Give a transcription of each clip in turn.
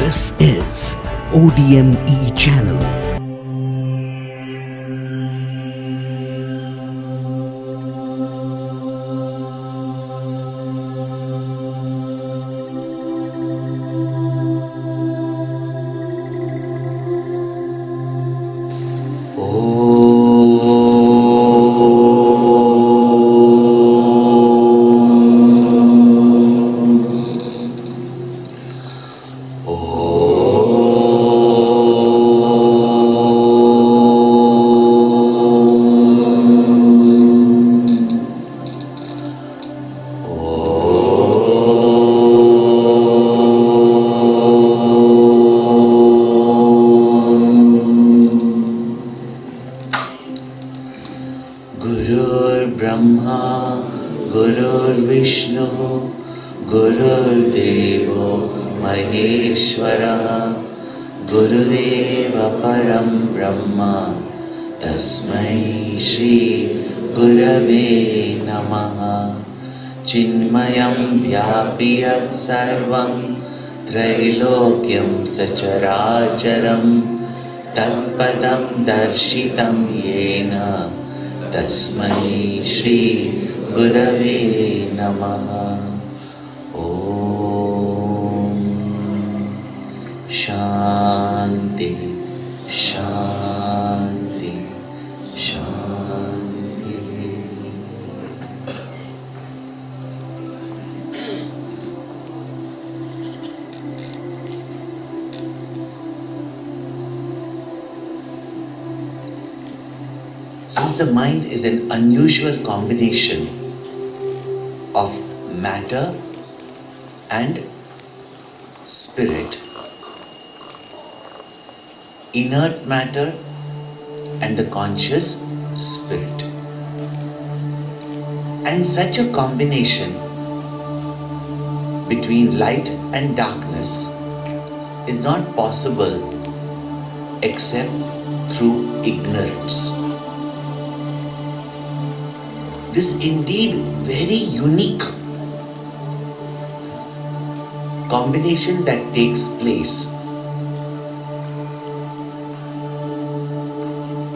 This is ODM channel. गुरुदेव परं ब्रह्म तस्मै श्री गुरवे नमः। चिन्मयं व्यापि यत् सर्वं त्रैलोक्यं सचराचरं तत्पदं दर्शितं येन तस्मै श्री गुरवे नमः। शांति शांति शांति। Since the mind is an unusual combination of matter and spirit, inert matter and the conscious spirit, and such a combination between light and darkness is not possible except through ignorance. This indeed very unique combination that takes place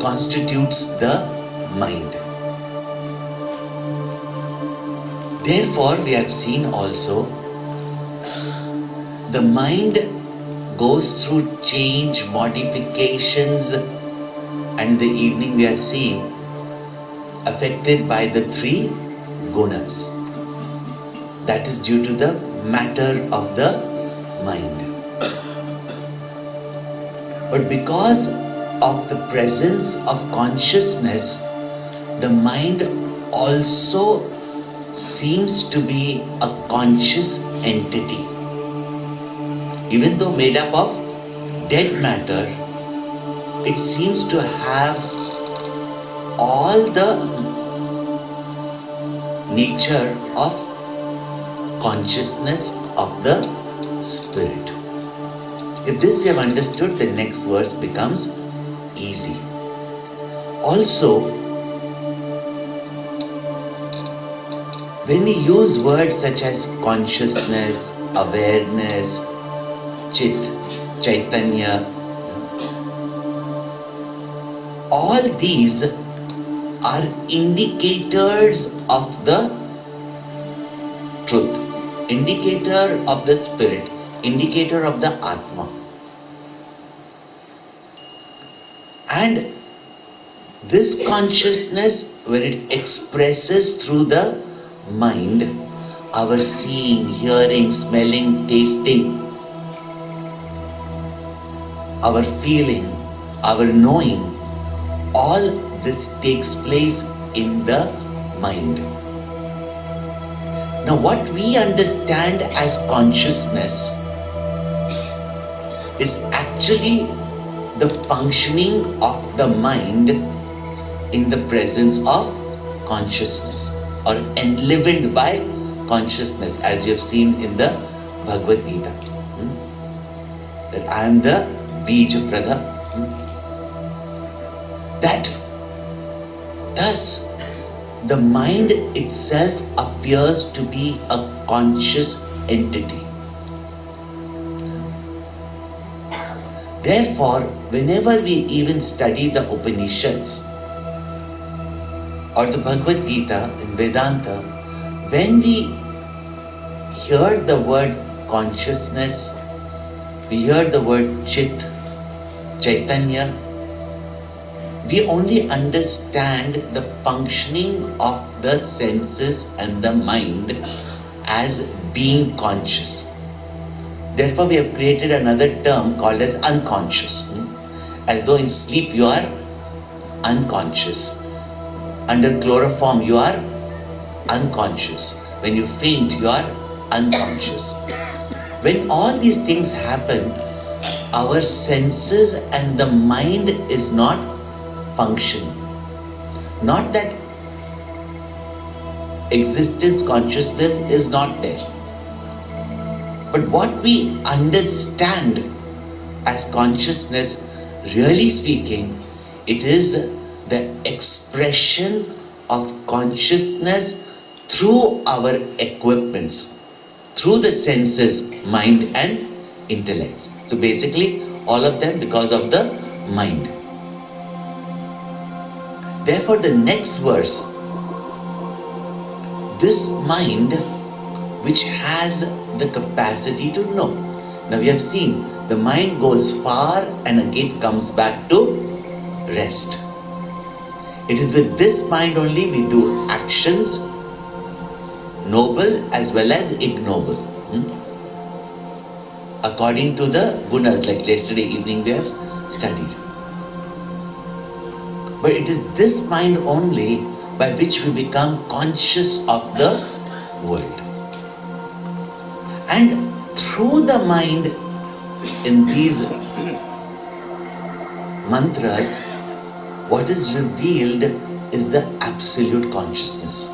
constitutes the mind. Therefore, we have seen also the mind goes through change, modifications, and in the evening we are seeing affected by the three gunas. That is due to the matter of the mind. But because of the presence of consciousness, the mind also seems to be a conscious entity. Even though made up of dead matter, it seems to have all the nature of consciousness of the spirit. If this we have understood, the next verse becomes easy. Also, when we use words such as consciousness, awareness, chit, chaitanya, all these are indicators of the truth, indicator of the spirit, indicator of the Atma. And this consciousness, when it expresses through the mind, our seeing, hearing, smelling, tasting, our feeling, our knowing, all this takes place in the mind. Now, what we understand as consciousness is actually the functioning of the mind in the presence of consciousness, or enlivened by consciousness, as you have seen in the Bhagavad Gita. That I am the Bija Pradha. That thus the mind itself appears to be a conscious entity. Therefore, whenever we even study the Upanishads or the Bhagavad Gita in Vedanta, when we hear the word consciousness, we hear the word Chit, Chaitanya, we only understand the functioning of the senses and the mind as being conscious. Therefore, we have created another term called as unconscious. As though in sleep you are unconscious. Under chloroform you are unconscious. When you faint you are unconscious. When all these things happen, our senses and the mind is not functioning. Not that existence, consciousness is not there. But what we understand as consciousness, really speaking, it is the expression of consciousness through our equipments, through the senses, mind and intellect. So basically, all of them because of the mind. Therefore, the next verse, this mind which has the capacity to know. Now we have seen the mind goes far and again comes back to rest. It is with this mind only we do actions, noble as well as ignoble. According to the gunas, like yesterday evening we have studied. But it is this mind only by which we become conscious of the world. And through the mind in these mantras, what is revealed is the absolute consciousness.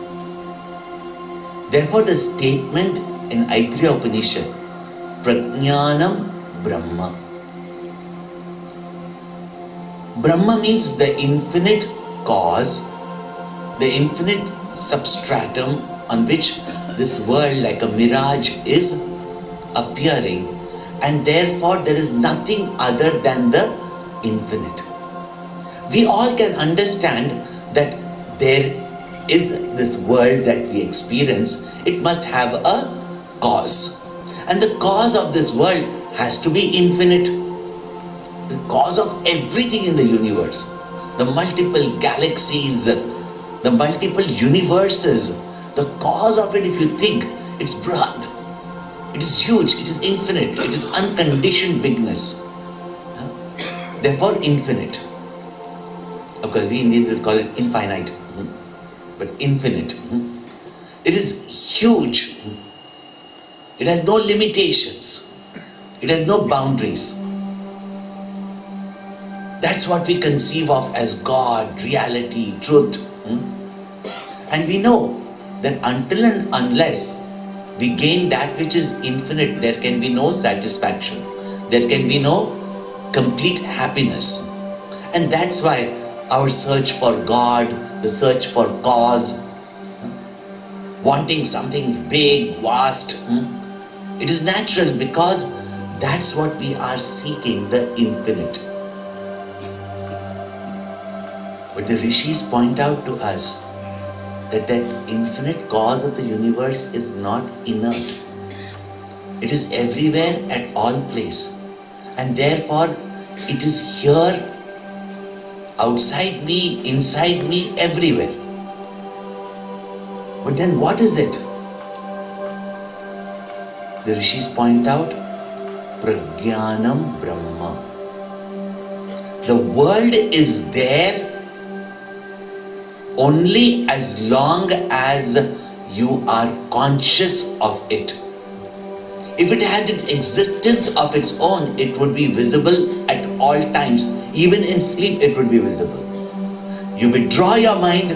Therefore, the statement in Aitreya Upanishad, Prajnanam Brahma. Brahma means the infinite cause, the infinite substratum on which this world like a mirage is appearing, and therefore there is nothing other than the infinite. We all can understand that there is this world that we experience, it must have a cause. And the cause of this world has to be infinite. The cause of everything in the universe, the multiple galaxies, the multiple universes, the cause of it, if you think, it's brihat. It is huge, it is infinite, it is unconditioned bigness. Therefore, infinite. Of course, we Indians will call it infinite, but infinite. It is huge. It has no limitations. It has no boundaries. That's what we conceive of as God, reality, truth. And we know that until and unless we gain that which is infinite, there can be no satisfaction. There can be no complete happiness. And that's why our search for God, the search for cause, wanting something big, vast, it is natural because that's what we are seeking, the infinite. But the rishis point out to us that that infinite cause of the universe is not inert. It is everywhere at all places. And therefore, it is here, outside me, inside me, everywhere. But then what is it? The rishis point out, Prajnanam Brahma. The world is there only as long as you are conscious of it. If it had an existence of its own, it would be visible at all times. Even in sleep, it would be visible. You withdraw your mind,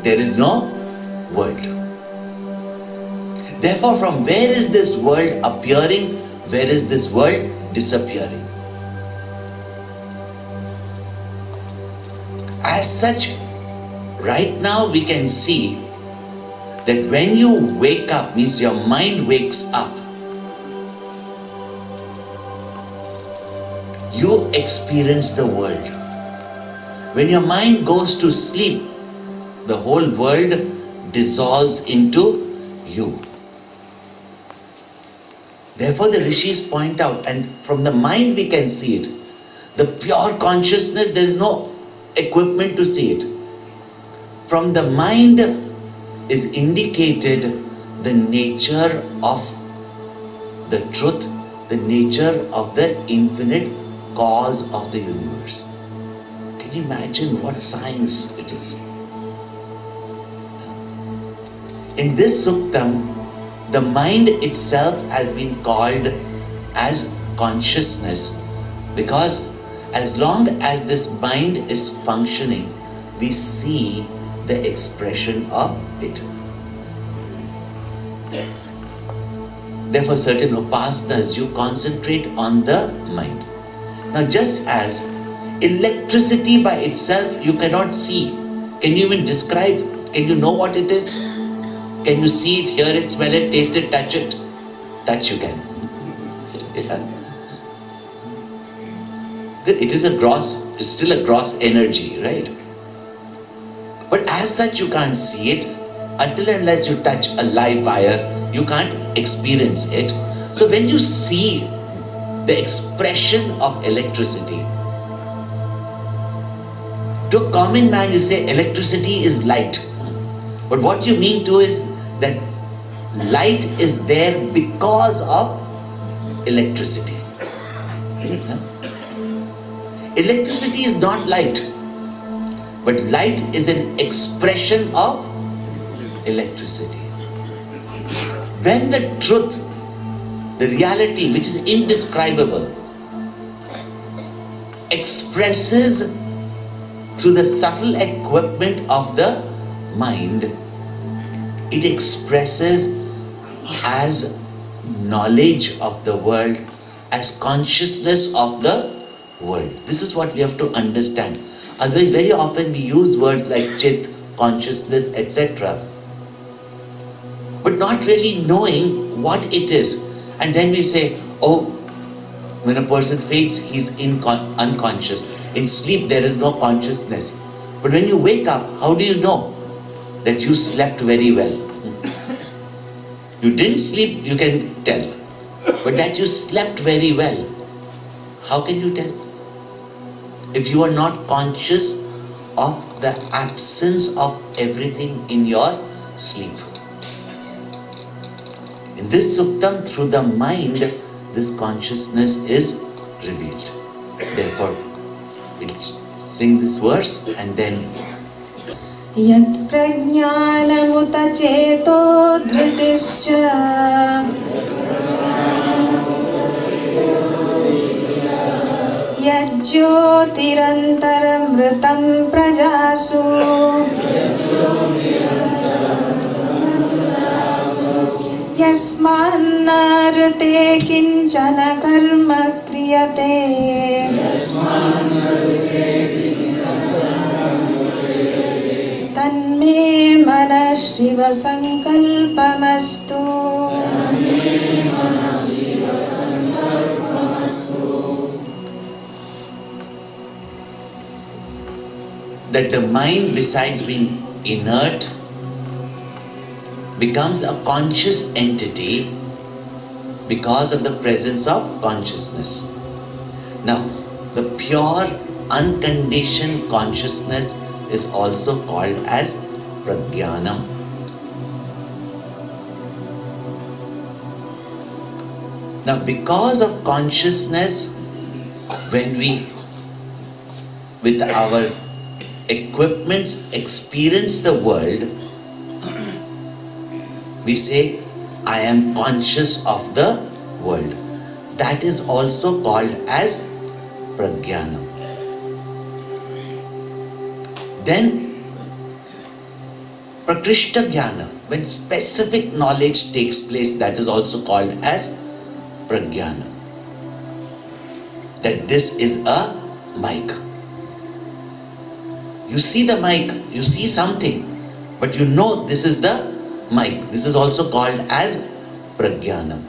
there is no world. Therefore, from where is this world appearing? Where is this world disappearing? As such, right now we can see that when you wake up, means your mind wakes up, you experience the world. When your mind goes to sleep, the whole world dissolves into you. Therefore the rishis point out, and from the mind we can see it. The pure consciousness, there is no equipment to see it. From the mind is indicated the nature of the truth, the nature of the infinite cause of the universe. Can you imagine what science it is? In this suktam, the mind itself has been called as consciousness, because as long as this mind is functioning, we see the expression of it. Therefore, certain upasanas, you concentrate on the mind. Now, just as electricity by itself you cannot see, can you even describe? Can you know what it is? Can you see it, hear it, smell it, taste it, touch it? Touch you can. Yeah. It is it's still a gross energy, right? But as such you can't see it until and unless you touch a live wire, you can't experience it. So when you see the expression of electricity, to a common man you say electricity is light. But what you mean to is that light is there because of electricity. Electricity is not light, but light is an expression of electricity. When the truth, the reality which is indescribable, expresses through the subtle equipment of the mind, it expresses as knowledge of the world, as consciousness of the world. This is what we have to understand. Otherwise, very often we use words like chit, consciousness, etc., but not really knowing what it is. And then we say, oh, when a person fades, he's unconscious. In sleep, there is no consciousness. But when you wake up, how do you know that you slept very well? You didn't sleep, you can tell. But that you slept very well, how can you tell? If you are not conscious of the absence of everything in your sleep. In this suktam, through the mind, this consciousness is revealed. Therefore, we'll sing this verse and then Yat prajnanamuta cheto dhritischa Yat jyotirantaramritam prajasu Yasmannarate kinchana karma kriyate Tanme mana shiva sankalpamastu that the mind, besides being inert, becomes a conscious entity because of the presence of consciousness. Now, the pure, unconditioned consciousness is also called as prajnanam. Now, because of consciousness, when we, with our equipments, experience the world, we say, I am conscious of the world. That is also called as prajnana. Then, prakrishta jnana, when specific knowledge takes place, that is also called as prajnana. That this is a mic. You see the mic, you see something, but you know this is the mic. This is also called as prajnana.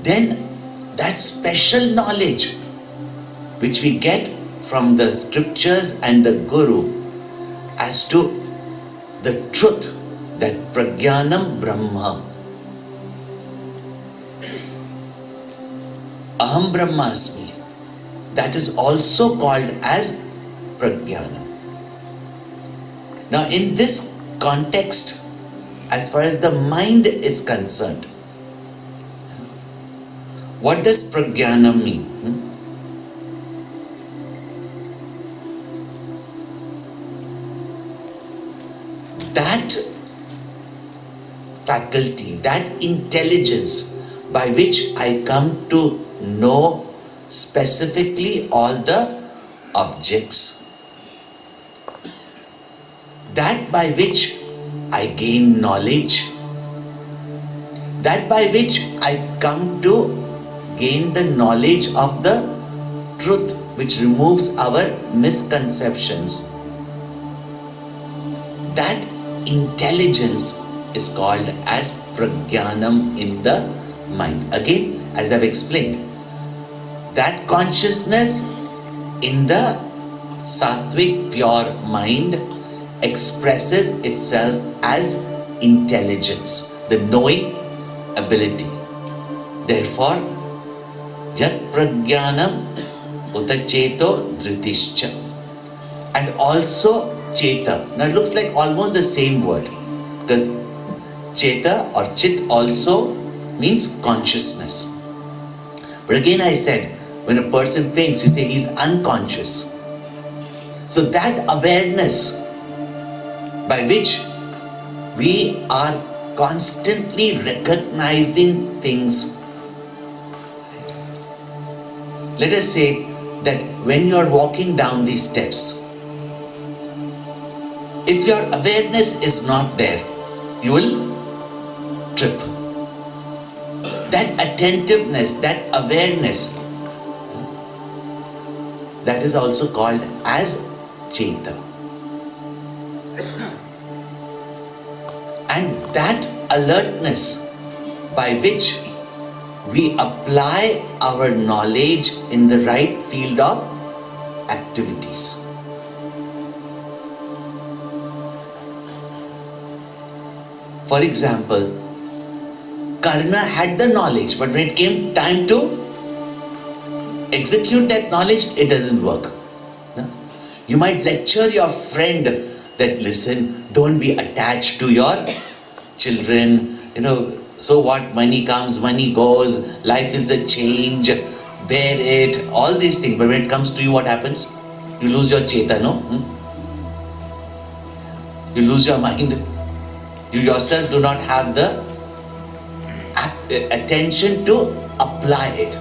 Then that special knowledge which we get from the scriptures and the Guru as to the truth, that Prajnanam Brahma. Aham Brahmasmi. That is also called as Prajnanam. Now in this context, as far as the mind is concerned, what does Prajnanam mean? That faculty, that intelligence by which I come to know specifically all the objects, that by which I gain knowledge, that by which I come to gain the knowledge of the truth which removes our misconceptions. That intelligence is called as Prajnanam in the mind. Again, as I've explained, that consciousness in the sattvic pure mind expresses itself as intelligence, the knowing ability. Therefore, yat prajnanam utacheto dhritischa. And also cheta. Now it looks like almost the same word, because cheta or chit also means consciousness. But again I said, when a person faints, you say he's unconscious. So that awareness by which we are constantly recognizing things. Let us say that when you are walking down these steps, if your awareness is not there, you will trip. That attentiveness, that awareness, that is also called as cheta. And that alertness by which we apply our knowledge in the right field of activities. For example, Karna had the knowledge, but when it came time to execute that knowledge, it doesn't work. No? You might lecture your friend that, listen, don't be attached to your children, so what, money comes, money goes, life is a change, bear it, all these things. But when it comes to you, what happens? You lose your cheta, no? You lose your mind. You yourself do not have the attention to apply it.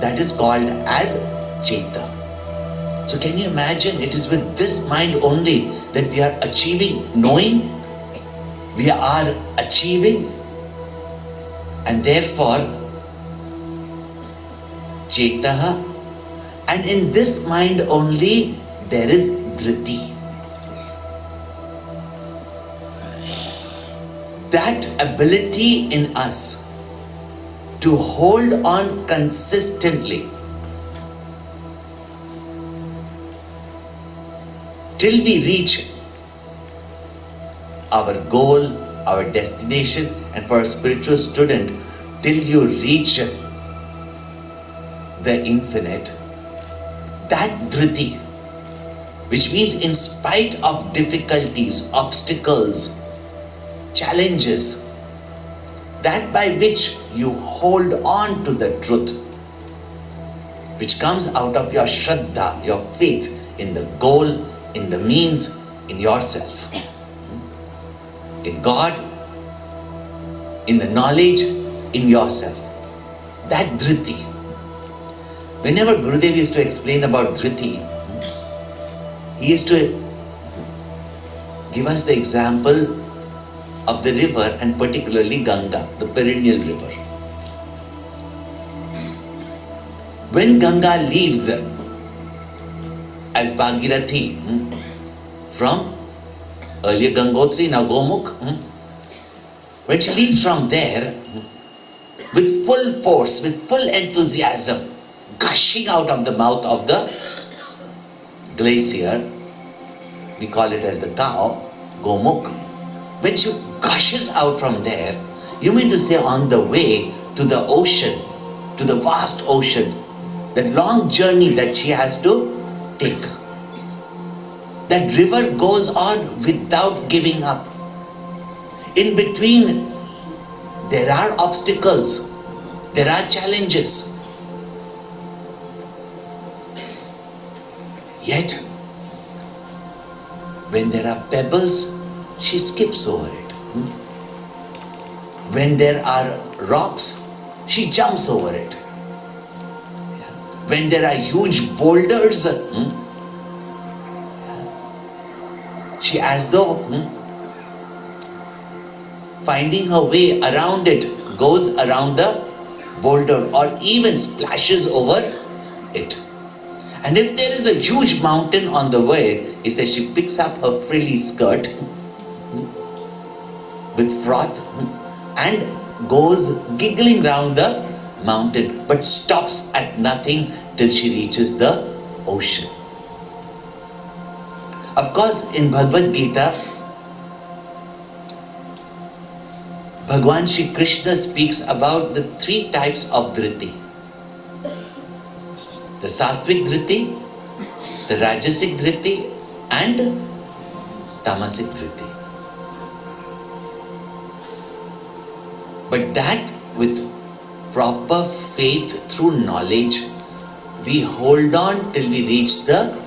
That is called as cheta. So can you imagine, it is with this mind only that we are achieving knowing, we are achieving, and therefore chetaha, and in this mind only there is dhriti. That ability in us to hold on consistently till we reach our goal, our destination. And for a spiritual student, till you reach the infinite, that dhriti, which means in spite of difficulties, obstacles, challenges, that by which you hold on to the truth, which comes out of your shraddha, your faith in the goal, in the means, in yourself, in God, in the knowledge, in yourself. That dhriti. Whenever Gurudev used to explain about dhriti, he used to give us the example of the river, and particularly Ganga, the perennial river. When Ganga leaves as Bhagirathi from earlier Gangotri, now Gomukh, when she leaves from there, with full force, with full enthusiasm, gushing out of the mouth of the glacier. We call it as the cow, Gomukh. When she gushes out from there, you mean to say on the way to the ocean, to the vast ocean, that long journey that she has to take. That river goes on without giving up. In between, there are obstacles, there are challenges. Yet, when there are pebbles, she skips over it. When there are rocks, she jumps over it. When there are huge boulders, she as though finding her way around it, goes around the boulder or even splashes over it. And if there is a huge mountain on the way, he says she picks up her frilly skirt with froth and goes giggling round the mountain, but stops at nothing till she reaches the ocean. Of course, in Bhagavad Gita, Bhagwan Shri Krishna speaks about the three types of dhriti. The Sattvic dhriti, the Rajasic dhriti and Tamasic dhriti. But that with proper faith through knowledge, we hold on till we reach the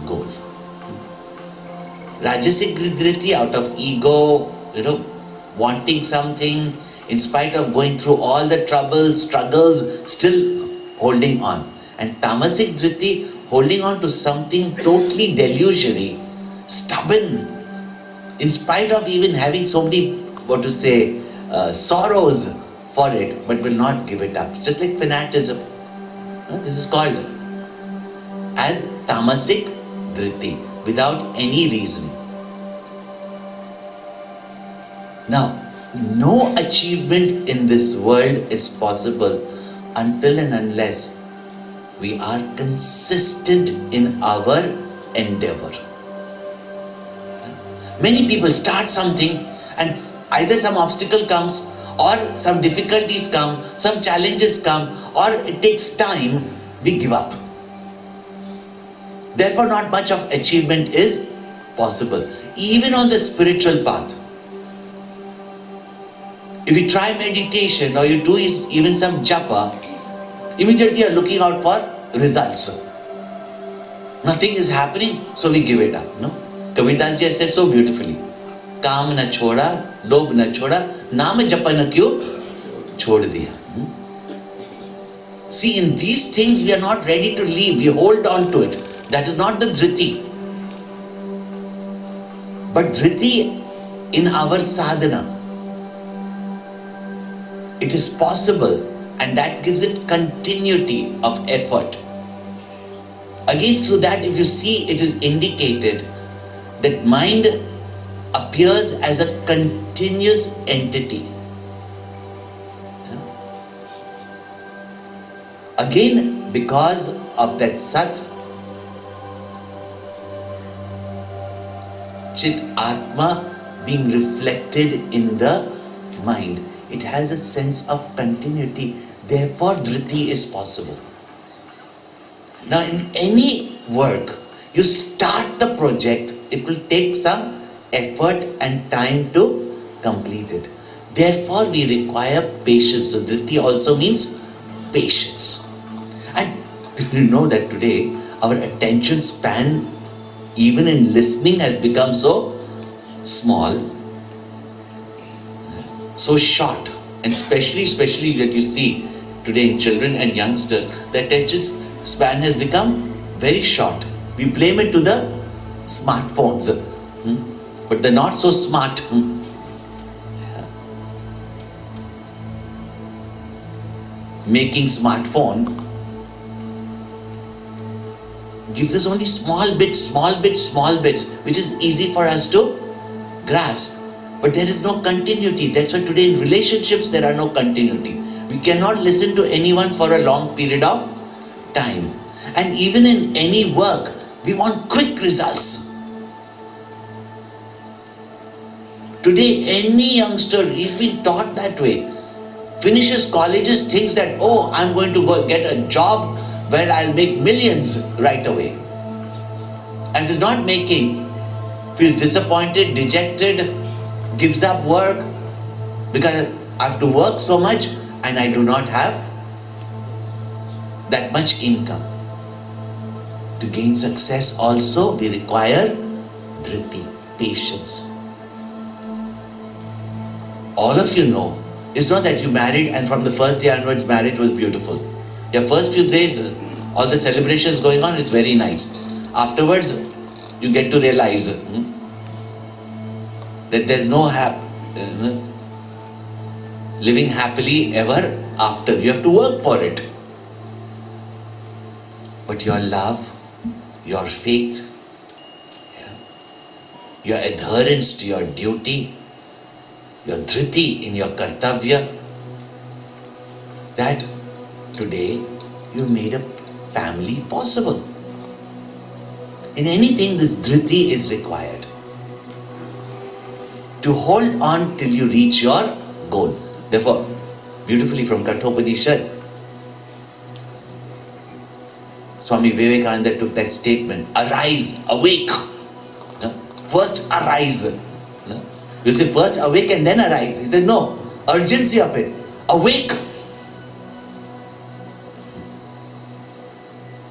goal. Rajasic dhriti out of ego, wanting something, in spite of going through all the troubles, struggles, still holding on. And Tamasic dhriti, holding on to something totally delusory, stubborn, in spite of even having so many, sorrows for it, but will not give it up. Just like fanaticism. This is called as Tamasic dhriti, without any reasoning. Now, no achievement in this world is possible until and unless we are consistent in our endeavor. Many people start something and either some obstacle comes or some difficulties come, some challenges come, or it takes time, we give up. Therefore, not much of achievement is possible. Even on the spiritual path. If you try meditation or you do even some japa, immediately you are looking out for results. Nothing is happening, so we give it up. No? Kabir Das ji has said so beautifully. Kaam na choda, lobh na choda, naam japa na kyu chhod diya. See, in these things we are not ready to leave. We hold on to it. That is not the dhriti. But dhriti in our sadhana, it is possible, and that gives it continuity of effort. Again, through that, if you see, it is indicated that mind appears as a continuous entity. Again, because of that Sat, Chit Atma being reflected in the mind, it has a sense of continuity. Therefore, dhriti is possible. Now, in any work, you start the project, it will take some effort and time to complete it. Therefore, we require patience. So, dhriti also means patience. And you know that today, our attention span, even in listening, has become so small, so short. And especially that you see today in children and youngsters, the attention span has become very short. We blame it to the smartphones. But they're not so smart. Making smartphone gives us only small bits, which is easy for us to grasp. But there is no continuity. That's why today in relationships there are no continuity. We cannot listen to anyone for a long period of time. And even in any work, we want quick results. Today, any youngster is being taught that way. Finishes colleges, thinks that, oh, I'm going to go get a job where I'll make millions right away. And is not making, feels disappointed, dejected, gives up work because I have to work so much and I do not have that much income. To gain success also, we require dhriti, patience. All of you know, it's not that you married and from the first day onwards marriage was beautiful. Your first few days, all the celebrations going on, it's very nice. Afterwards, you get to realize that there's no living happily ever after. You have to work for it. But your love, your faith, your adherence to your duty, your dhriti in your kartavya, that today you made a family possible. In anything, this dhriti is required. To hold on till you reach your goal. Therefore, beautifully from Kathopanishad, Swami Vivekananda took that statement, arise, awake. First arise. You say first awake and then arise. He said no, urgency of it. Awake.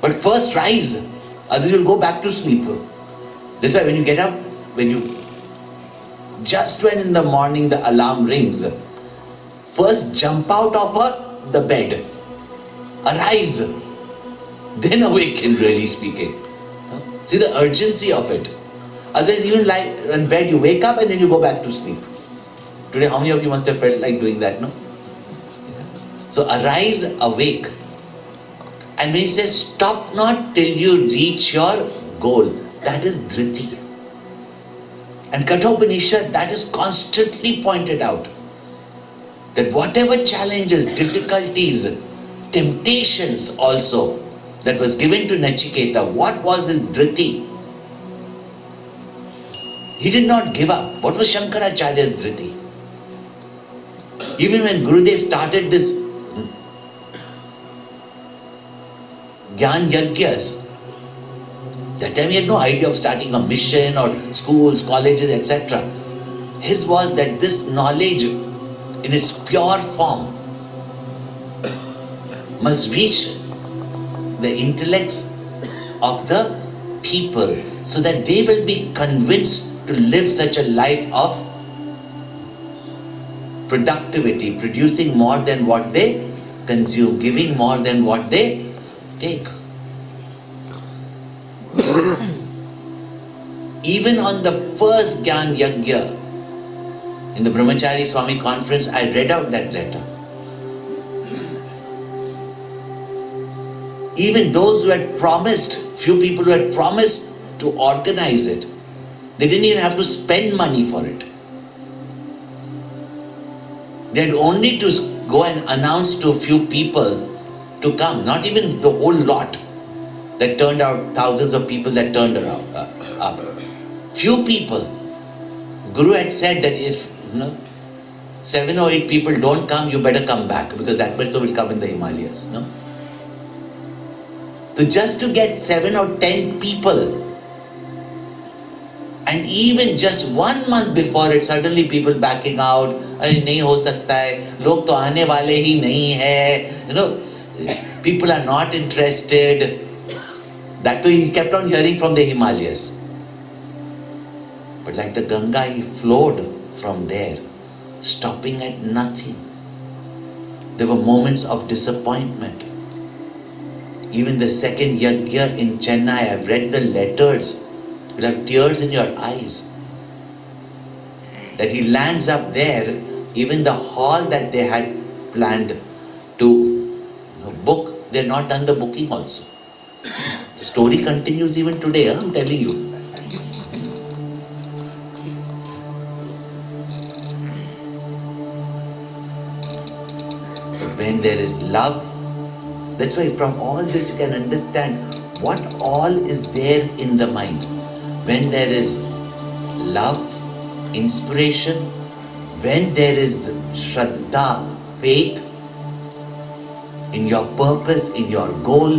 But first rise, otherwise you'll go back to sleep. That's why when you get up, just when in the morning the alarm rings, first jump out of the bed. Arise. Then awaken, really speaking. See the urgency of it. Otherwise, even like in bed, you wake up and then you go back to sleep. Today, how many of you must have felt like doing that, no? So arise, awake. And when he says, stop not till you reach your goal, that is dhriti. And Kathopanishad, that is constantly pointed out. That whatever challenges, difficulties, temptations also, that was given to Nachiketa, what was his dhriti? He did not give up. What was Shankaracharya's dhriti? Even when Gurudev started this Gyan Yagyas, that time he had no idea of starting a mission or schools, colleges, etc. His was that this knowledge in its pure form must reach the intellects of the people so that they will be convinced to live such a life of productivity, producing more than what they consume, giving more than what they take. Even on the first Gyan Yagya, in the Brahmachari Swami conference, I read out that letter. Even those who had promised, few people who had promised to organize it, they didn't even have to spend money for it. They had only to go and announce to a few people to come, not even the whole lot that turned out, thousands of people that turned around, up. Few people. Guru had said that if 7 or 8 people don't come, you better come back because that much will come in the Himalayas. No? So just to get 7 or 10 people, and even just 1 month before it, suddenly people backing out, nahi ho sakta hai, log to aane wale hi nahi hai, people are not interested. That too he kept on hearing from the Himalayas. But like the Ganga, he flowed from there, stopping at nothing. There were moments of disappointment. Even the second Yagya in Chennai, I've read the letters. You'll have tears in your eyes. That he lands up there, even the hall that they had planned to book, they've not done the booking also. The story continues even today, I'm telling you. But when there is love. That's why from all this you can understand what all is there in the mind. When there is love, inspiration, when there is Shraddha, faith in your purpose, in your goal,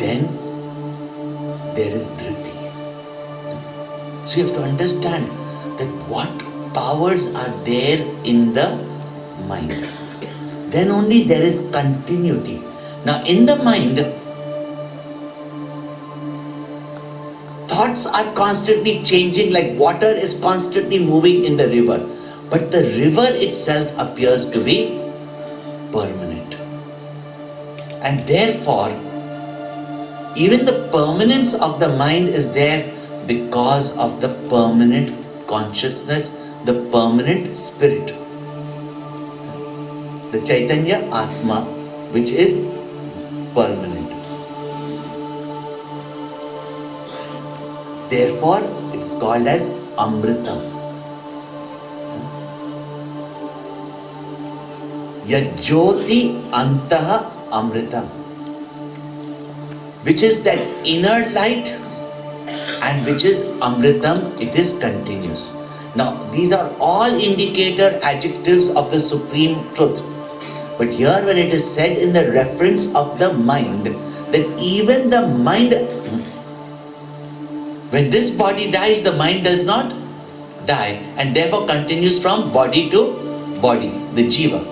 then there is Dhriti. So you have to understand that what powers are there in the mind. Then only there is continuity. Now in the mind, thoughts are constantly changing, like water is constantly moving in the river. But the river itself appears to be permanent. And therefore, even the permanence of the mind is there because of the permanent consciousness, the permanent spirit. The Chaitanya Atma, which is permanent. Therefore, it's called as Amritam. Yajyoti Antaha Amritam, which is that inner light and which is Amritam, it is continuous. Now, these are all indicator adjectives of the Supreme Truth. But here when it is said in the reference of the mind, that even the mind, when this body dies, the mind does not die and therefore continues from body to body, the jiva.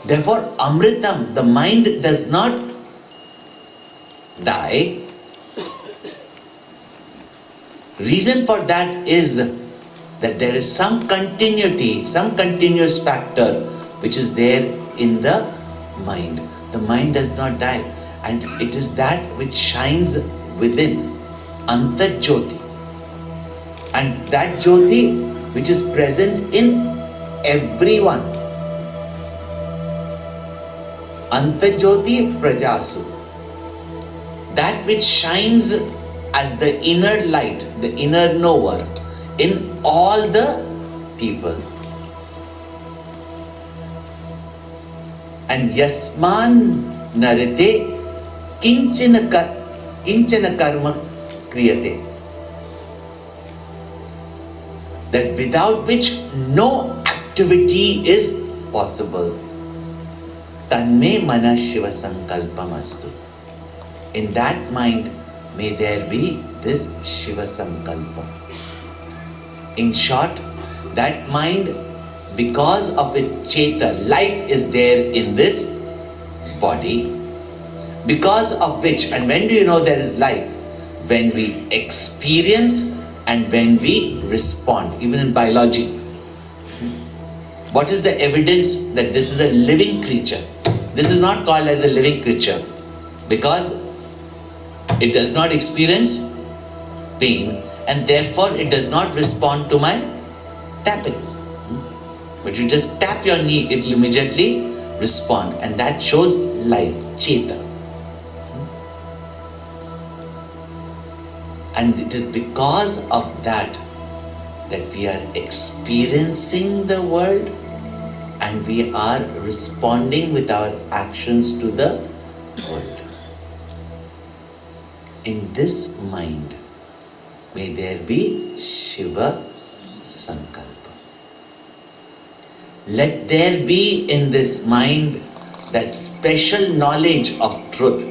Therefore, Amritam, the mind does not die. Reason for that is that there is some continuity, some continuous factor which is there in the mind. The mind does not die, and it is that which shines within, Antarjyoti. And that Jyoti which is present in everyone. Antarjyoti Prajasu. That which shines as the inner light, the inner knower in all the people. And Yasman Narite Kinchana Karma Kriyate. That without which no activity is possible. Tanme Mana Shiva Sankalpamastu. In that mind, may there be this Shiva Sankalpa. In short, that mind, because of its Cheta, life is there in this body, because of which, and when do you know there is life? When we experience and when we respond, even in biology. What is the evidence that this is a living creature? This is not called as a living creature because it does not experience pain and therefore it does not respond to my tapping. But you just tap your knee, it will immediately respond, and that shows life, Cheta. And it is because of that we are experiencing the world and we are responding with our actions to the world. In this mind, may there be Shiva Sankalpa. Let there be in this mind that special knowledge of truth,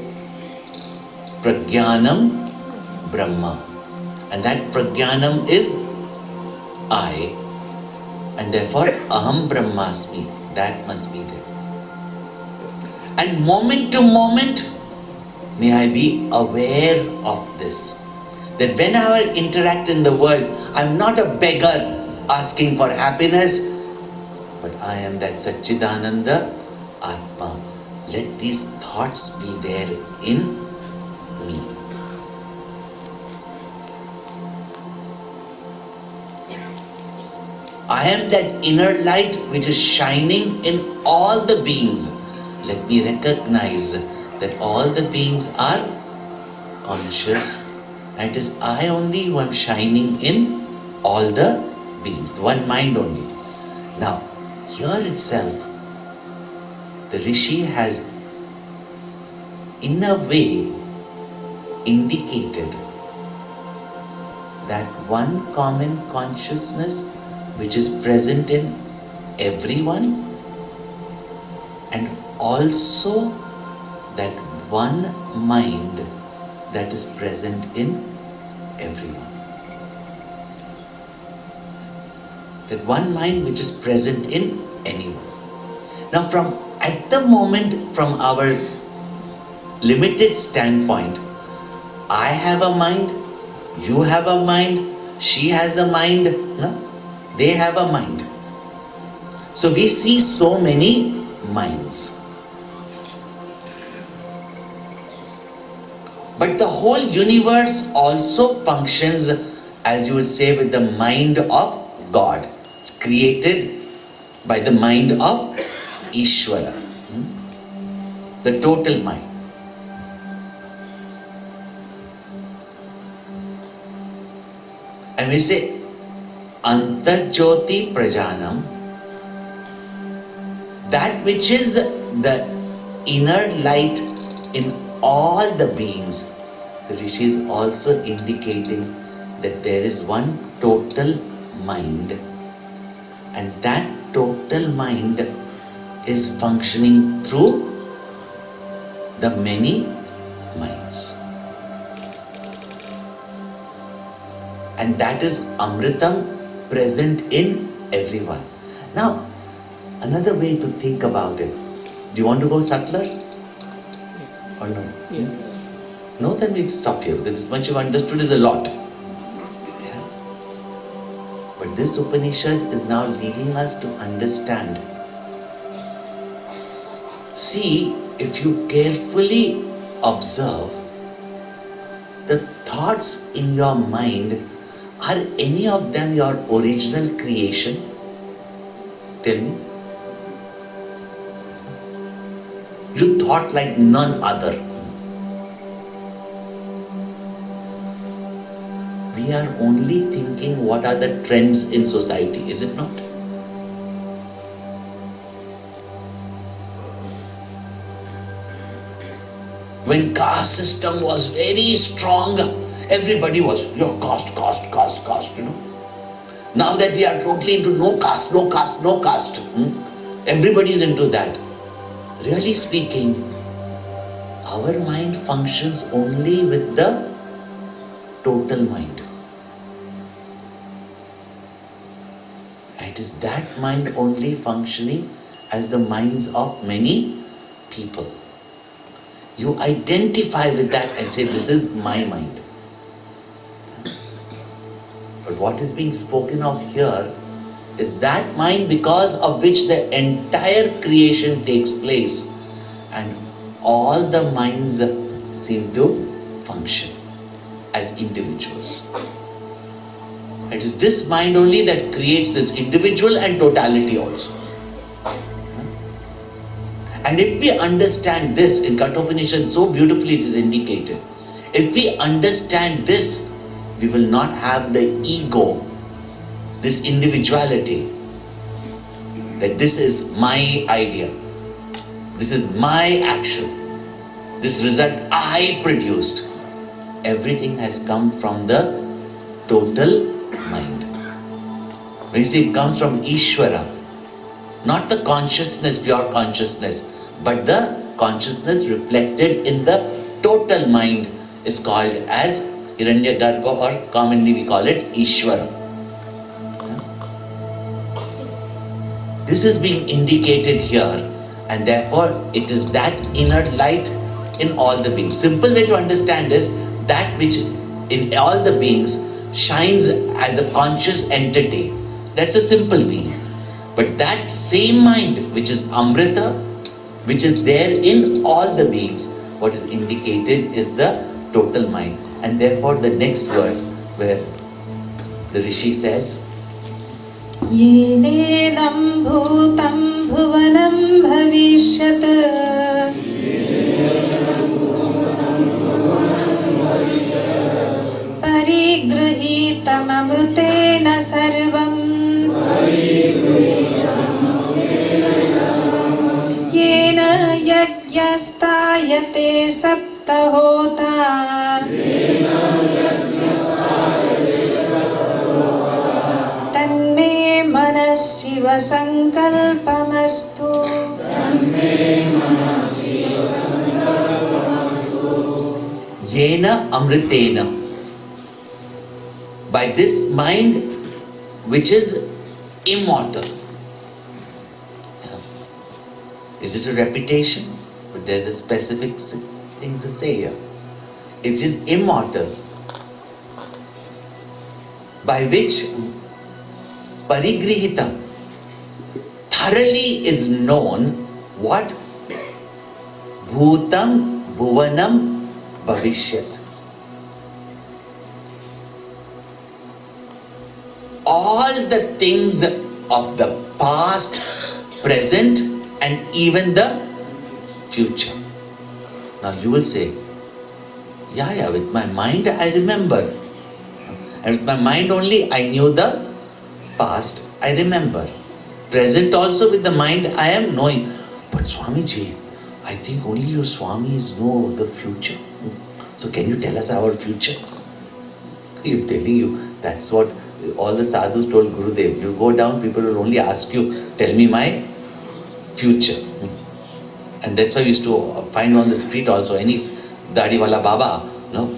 Prajnanam Brahma. And that Prajnanam is I, and therefore Aham Brahmasmi, that must be there. And moment to moment, may I be aware of this. That whenever I interact in the world, I'm not a beggar asking for happiness, but I am that Satchidananda Atma. Let these thoughts be there in me. I am that inner light which is shining in all the beings. Let me recognize that all the beings are conscious, and it is I only who am shining in all the beings, one mind only. Now, here itself, the Rishi has in a way indicated that one common consciousness which is present in everyone, and also that one mind that is present in everyone. That one mind which is present in anyone. Now at the moment, from our limited standpoint, I have a mind, you have a mind, she has a mind, no? They have a mind. So we see so many minds. But the whole universe also functions, as you would say, with the mind of God. It's created by the mind of Ishvara, the total mind. And we say, Antarjyoti Prajanam, that which is the inner light in all the beings. The Rishi is also indicating that there is one total mind, and that total mind is functioning through the many minds. And that is Amritam present in everyone. Now, another way to think about it. Do you want to go subtler? Or no? Yes. No, then we stop here. This much you've understood is a lot. Yeah. But this Upanishad is now leading us to understand. See, if you carefully observe, the thoughts in your mind, are any of them your original creation? Tell me. You thought like none other. We are only thinking what are the trends in society, is it not? When caste system was very strong, everybody was, caste, Now that we are totally into no caste, everybody is into that. Really speaking, our mind functions only with the total mind. It is that mind only functioning as the minds of many people. You identify with that and say, this is my mind. But what is being spoken of here is that mind because of which the entire creation takes place, and all the minds seem to function as individuals. It is this mind only that creates this individual and totality also. And if we understand this, in Kathopanishad so beautifully it is indicated, if we understand this, we will not have the ego, this individuality, that this is my idea, this is my action, this result I produced. Everything has come from the total mind. When you see it comes from Ishvara, not the consciousness, pure consciousness, but the consciousness reflected in the total mind is called as Hiranyagarbha, or commonly we call it Ishvara. This is being indicated here, and therefore it is that inner light in all the beings. Simple way to understand is that which in all the beings shines as a conscious entity. That's a simple being. But that same mind, which is Amrita, which is there in all the beings, what is indicated is the total mind. And therefore the next verse where the Rishi says, येनेदं भूतं भुवनं भविष्यत् परिगृहीतममृतेन सर्वम् यज्ञस्तायते सप्तहोता तन्मे मनः Shiv संकल्पमस्तु। Yena amritena. By this mind which is immortal. Is it a repetition? But there's a specific thing to say here. It is immortal. By which parigrihita thoroughly is known what? Bhutam Bhuvanam Bhavishyat. All the things of the past, present, and even the future. Now you will say, yeah, with my mind I remember. And with my mind only I knew the past, I remember. Present also with the mind I am knowing. But Swamiji, I think only you Swamis know the future. So can you tell us our future? I am telling you, that's what all the sadhus told Gurudev. You go down, people will only ask you, tell me my future. And that's why you used to find on the street also any Dadiwala Baba, no?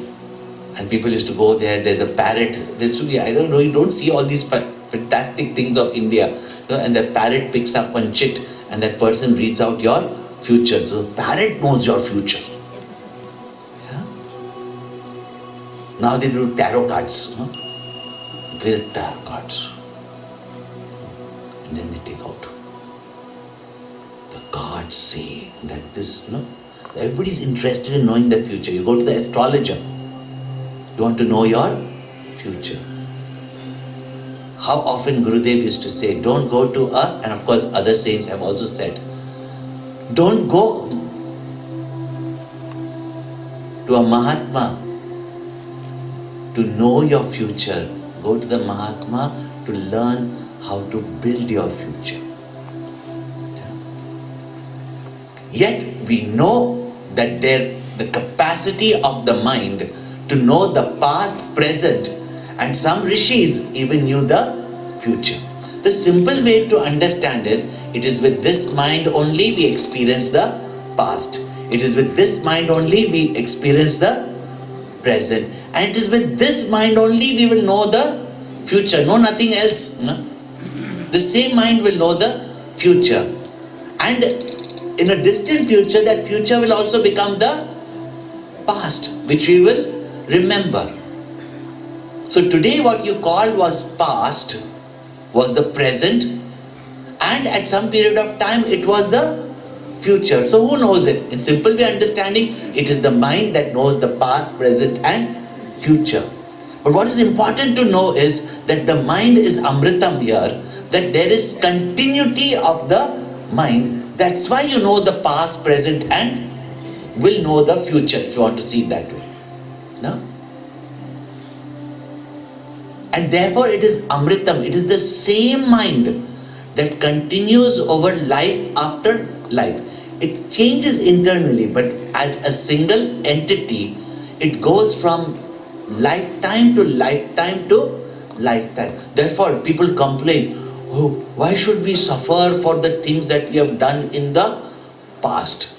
And people used to go there, there's a parrot. There used to be, I don't know, you don't see all these fantastic things of India. You know, and the parrot picks up one chit and that person reads out your future. So the parrot knows your future. Yeah? Now they do tarot cards. No? They play the tarot cards. And then they take out the cards say that this, everybody's interested in knowing the future. You go to the astrologer. You want to know your future. How often Gurudev used to say, don't go to and of course other saints have also said, don't go to a Mahatma to know your future. Go to the Mahatma to learn how to build your future. Yet we know that the capacity of the mind to know the past, present, and some rishis even knew the future. The simple way to understand is, it is with this mind only we experience the past. It is with this mind only we experience the present. And it is with this mind only we will know the future. No, nothing else. No? The same mind will know the future. And in a distant future, that future will also become the past, which we will remember. So today what you called was past, was the present, and at some period of time it was the future. So who knows it? In simple way understanding, it is the mind that knows the past, present and future. But what is important to know is that the mind is Amritam here, that there is continuity of the mind. That's why you know the past, present and will know the future, if you want to see it that way. No? And therefore it is Amritam, it is the same mind that continues over life after life. It changes internally, but as a single entity, it goes from lifetime to lifetime to lifetime. Therefore people complain, oh, why should we suffer for the things that we have done in the past?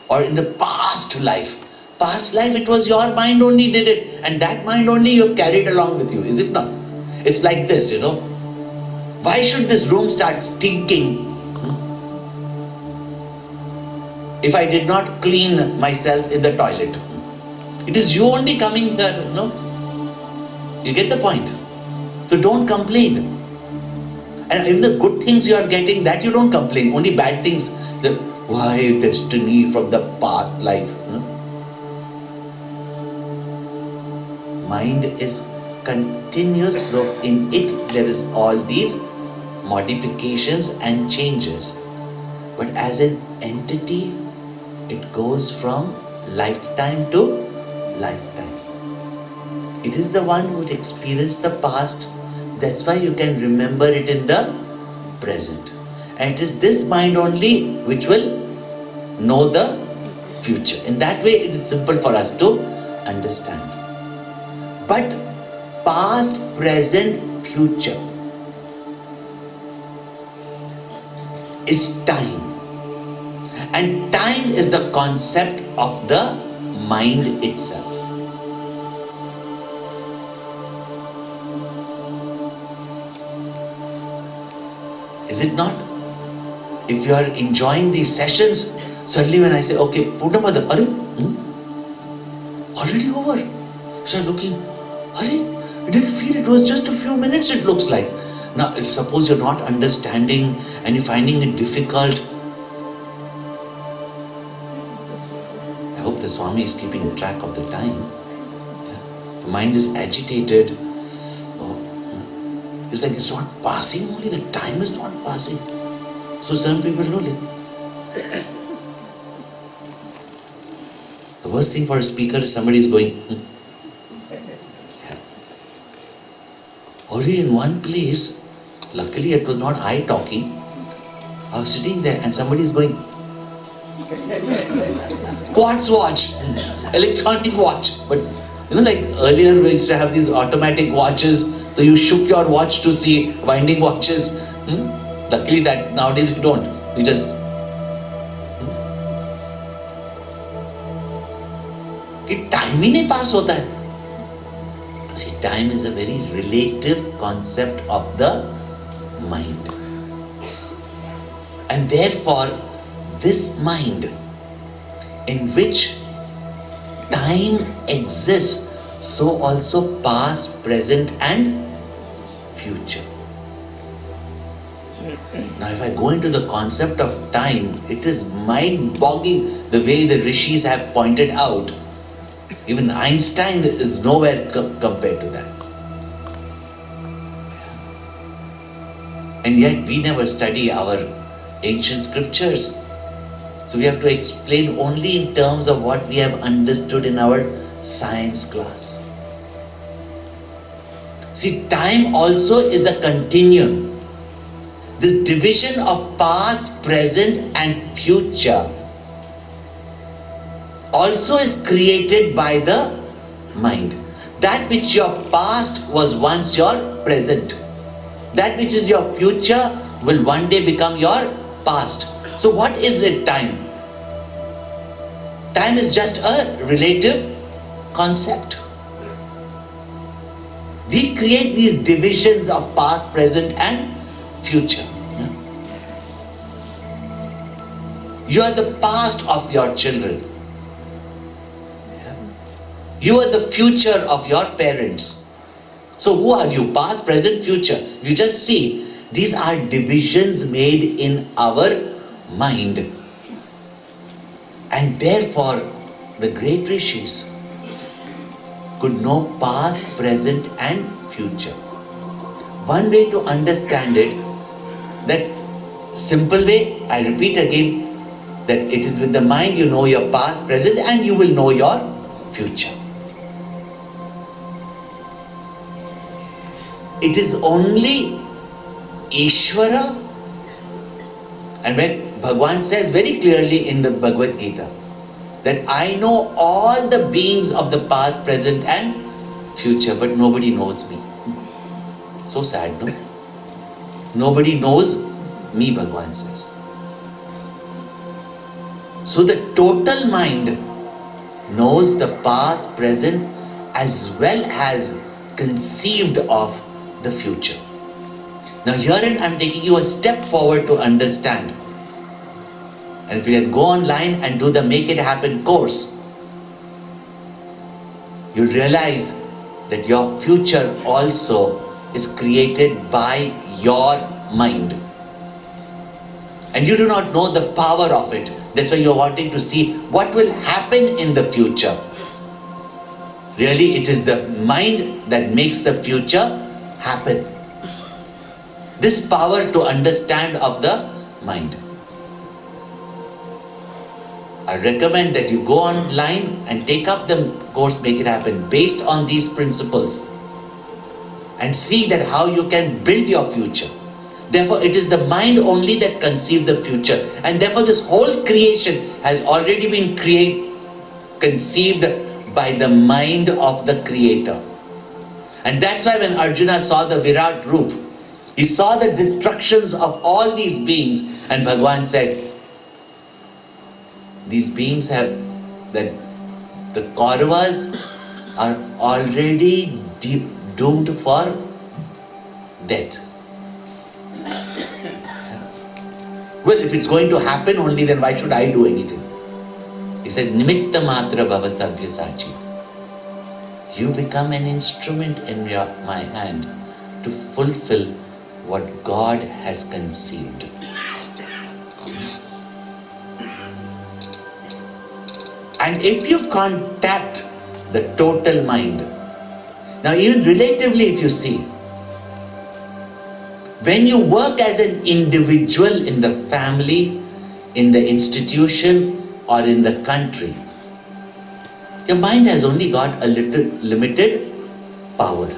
Or in the past life. Past life, it was your mind only did it, and that mind only you have carried along with you, is it not? It's like this, Why should this room start stinking if I did not clean myself in the toilet? It is you only coming here, You get the point? So don't complain. And if the good things you are getting, that you don't complain. Only bad things, why destiny from the past life? Mind is continuous, though in it there is all these modifications and changes. But as an entity, it goes from lifetime to lifetime. It is the one who experienced the past. That's why you can remember it in the present. And it is this mind only which will know the future. In that way, it is simple for us to understand. But past, present, future is time. And time is the concept of the mind itself. Is it not? If you are enjoying these sessions, suddenly when I say, okay, Purnamada, already over. So looking, I didn't feel it was just a few minutes, it looks like. Now, if suppose you're not understanding and you're finding it difficult, I hope the Swami is keeping track of the time. Yeah. The mind is agitated. It's like it's not passing, only the time is not passing. So some people know it. The worst thing for a speaker is somebody is going, Already in one place, luckily it was not I talking. I was sitting there and somebody is going, quartz watch, electronic watch. But like earlier we used to have these automatic watches, so you shook your watch to see winding watches. Luckily that nowadays we don't. We just time ही नहीं pass होता है. See, time is a very relative concept of the mind. And therefore, this mind in which time exists, so also past, present and future. Now if I go into the concept of time, it is mind-boggling the way the rishis have pointed out. Even Einstein is nowhere compared to that. And yet we never study our ancient scriptures. So we have to explain only in terms of what we have understood in our science class. See, time also is a continuum. This division of past, present and future also is created by the mind. That which your past was once your present. That which is your future will one day become your past. So what is it, time? Time is just a relative concept. We create these divisions of past, present and future. You are the past of your children. You are the future of your parents. So who are you? Past, present, future. You just see, these are divisions made in our mind. And therefore, the great rishis could know past, present and future. One way to understand it, that simple way, I repeat again, that it is with the mind you know your past, present and you will know your future. It is only Ishvara, and when Bhagavan says very clearly in the Bhagavad Gita that I know all the beings of the past, present and future, but nobody knows me. So sad, no? Nobody knows me, Bhagavan says. So the total mind knows the past, present as well as conceived of the future. Now herein I am taking you a step forward to understand. And if you can go online and do the Make It Happen course, you'll realize that your future also is created by your mind. And you do not know the power of it. That's why you're wanting to see what will happen in the future. Really, it is the mind that makes the future happen. This power to understand of the mind. I recommend that you go online and take up the course Make It Happen based on these principles and see that how you can build your future. Therefore, it is the mind only that conceived the future. And therefore, this whole creation has already been conceived by the mind of the Creator. And that's why when Arjuna saw the Virat Roop, he saw the destructions of all these beings, and Bhagavan said, these beings have, that the Kauravas are already doomed for death. Well, if it's going to happen only, then why should I do anything? He said, Nimitta matra bhava sabyasachi. You become an instrument in my hand to fulfill what God has conceived. And if you contact the total mind, now even relatively if you see, when you work as an individual in the family, in the institution or in the country, your mind has only got a little limited power.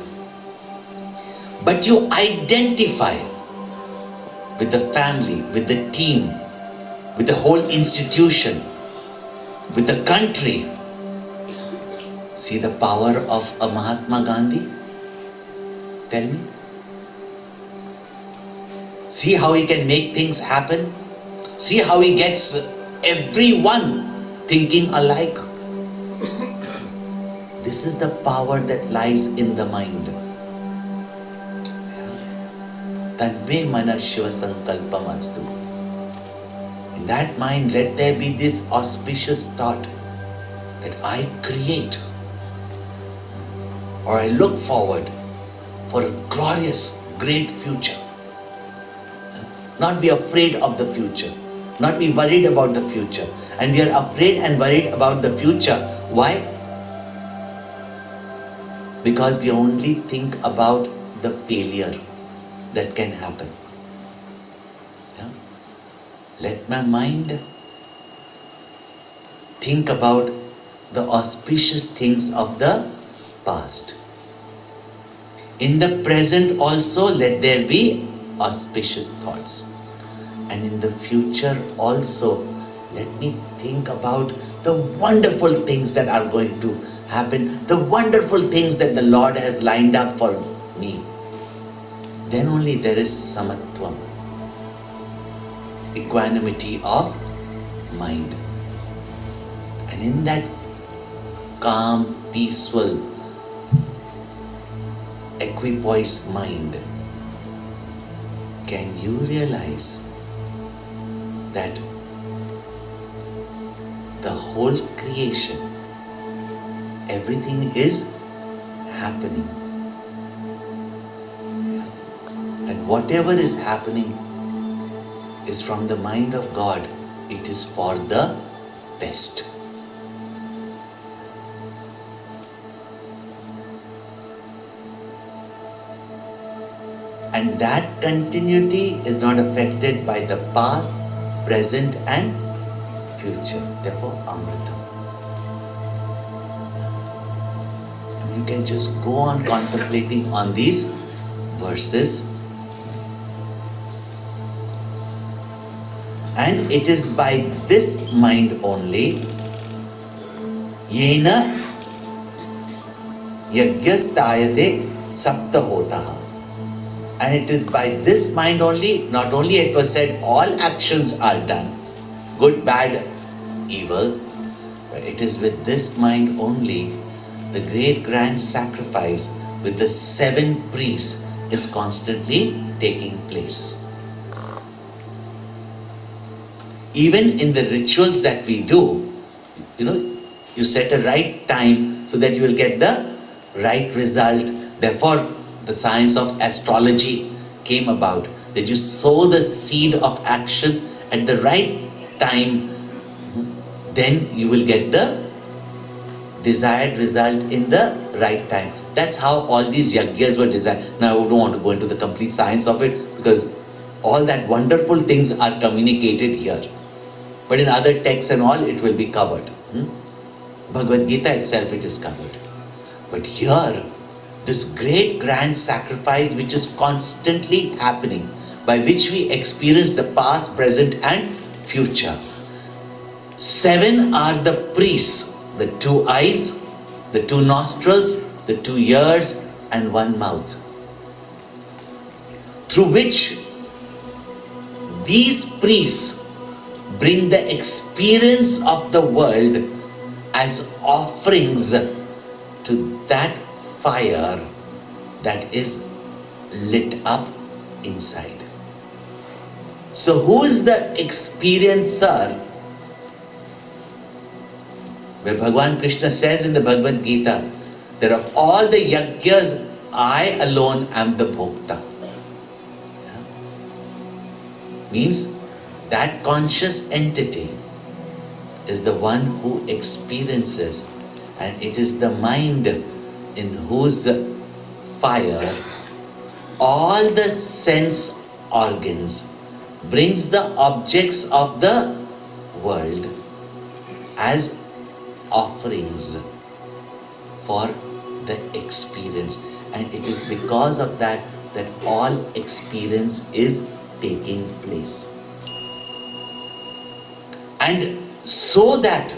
But you identify with the family, with the team, with the whole institution, with the country. See the power of a Mahatma Gandhi? Tell me. See how he can make things happen? See how he gets everyone thinking alike? This is the power that lies in the mind. Tadve mana shiva sankalpam astu. In that mind, let there be this auspicious thought that I create or I look forward for a glorious, great future. Not be afraid of the future. Not be worried about the future. And we are afraid and worried about the future. Why? Because we only think about the failure that can happen. Yeah? Let my mind think about the auspicious things of the past. In the present also, let there be auspicious thoughts. And in the future also, let me think about the wonderful things that are going to happen, the wonderful things that the Lord has lined up for me. Then only there is samatvam, equanimity of mind. And in that calm, peaceful, equipoised mind, can you realize that the whole creation, everything is happening. And whatever is happening is from the mind of God. It is for the best. And that continuity is not affected by the past, present and future. Therefore, Amrita. And you can just go on contemplating on these verses. And it is by this mind only, yena yagyastayate sapta hotaha. And it is by this mind only, not only it was said all actions are done, good, bad, evil, but it is with this mind only the great grand sacrifice with the 7 priests is constantly taking place. Even in the rituals that we do, you set a right time so that you will get the right result. Therefore, the science of astrology came about, that you sow the seed of action at the right time, then you will get the desired result in the right time. That's how all these yagyas were designed. Now I don't want to go into the complete science of it because all that wonderful things are communicated here. But in other texts and all, it will be covered. Bhagavad Gita itself, it is covered. But here, this great grand sacrifice which is constantly happening by which we experience the past, present and future. 7 are the priests, the 2 eyes, the 2 nostrils, the 2 ears and 1 mouth, through which these priests bring the experience of the world as offerings to that fire that is lit up inside. So who is the experiencer? Where Bhagavan Krishna says in the Bhagavad Gita, that of all the yajnas, I alone am the bhokta. Yeah. Means that conscious entity is the one who experiences, and it is the mind in whose fire all the sense organs brings the objects of the world as offerings for the experience, and it is because of that that all experience is taking place. And so that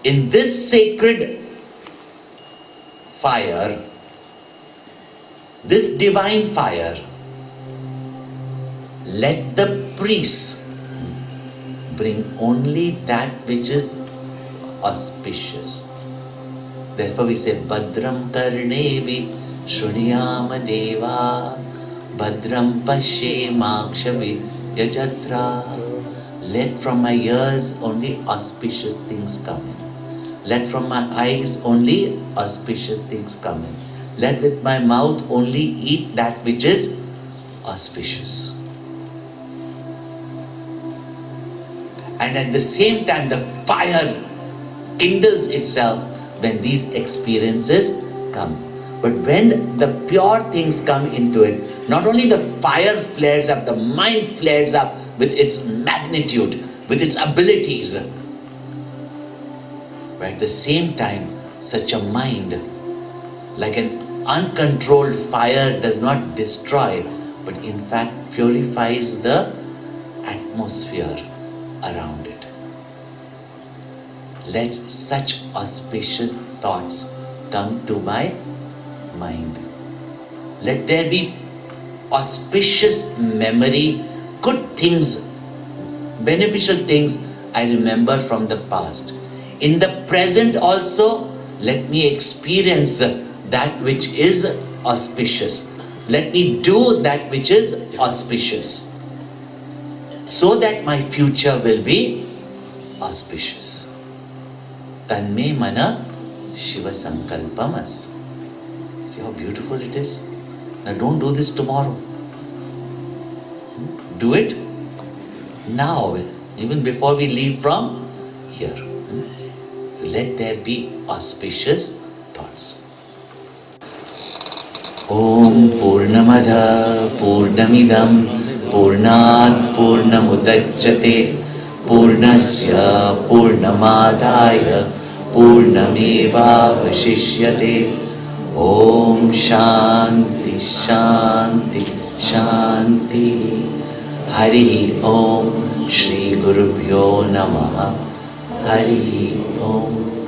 in this sacred fire, this divine fire, let the priests bring only that which is auspicious. Therefore we say, Badram karnevi shruniyama deva, Badram pashyemakshavi yajatra. Let from my ears only auspicious things come in. Let from my eyes only auspicious things come in. Let with my mouth only eat that which is auspicious. And at the same time, the fire kindles itself when these experiences come. But when the pure things come into it, not only the fire flares up, the mind flares up with its magnitude, with its abilities. But at the same time, such a mind, like an uncontrolled fire, does not destroy, but in fact purifies the atmosphere around it. Let such auspicious thoughts come to my mind. Let there be auspicious memory, good things, beneficial things I remember from the past. In the present also, let me experience that which is auspicious. Let me do that which is auspicious, so that my future will be auspicious. Tanme mana Shiva Sankalpamastu. See how beautiful it is? Now don't do this tomorrow. Do it now, even before we leave from here. So let there be auspicious thoughts. Om Purnamada Purnamidam Purnat Purnamudachyate Purnasya Purnamadaya Purnameva Vashishyate. Om Shanti Shanti Shanti. Hari Om Shri Gurubhyo Namaha. Hari Om.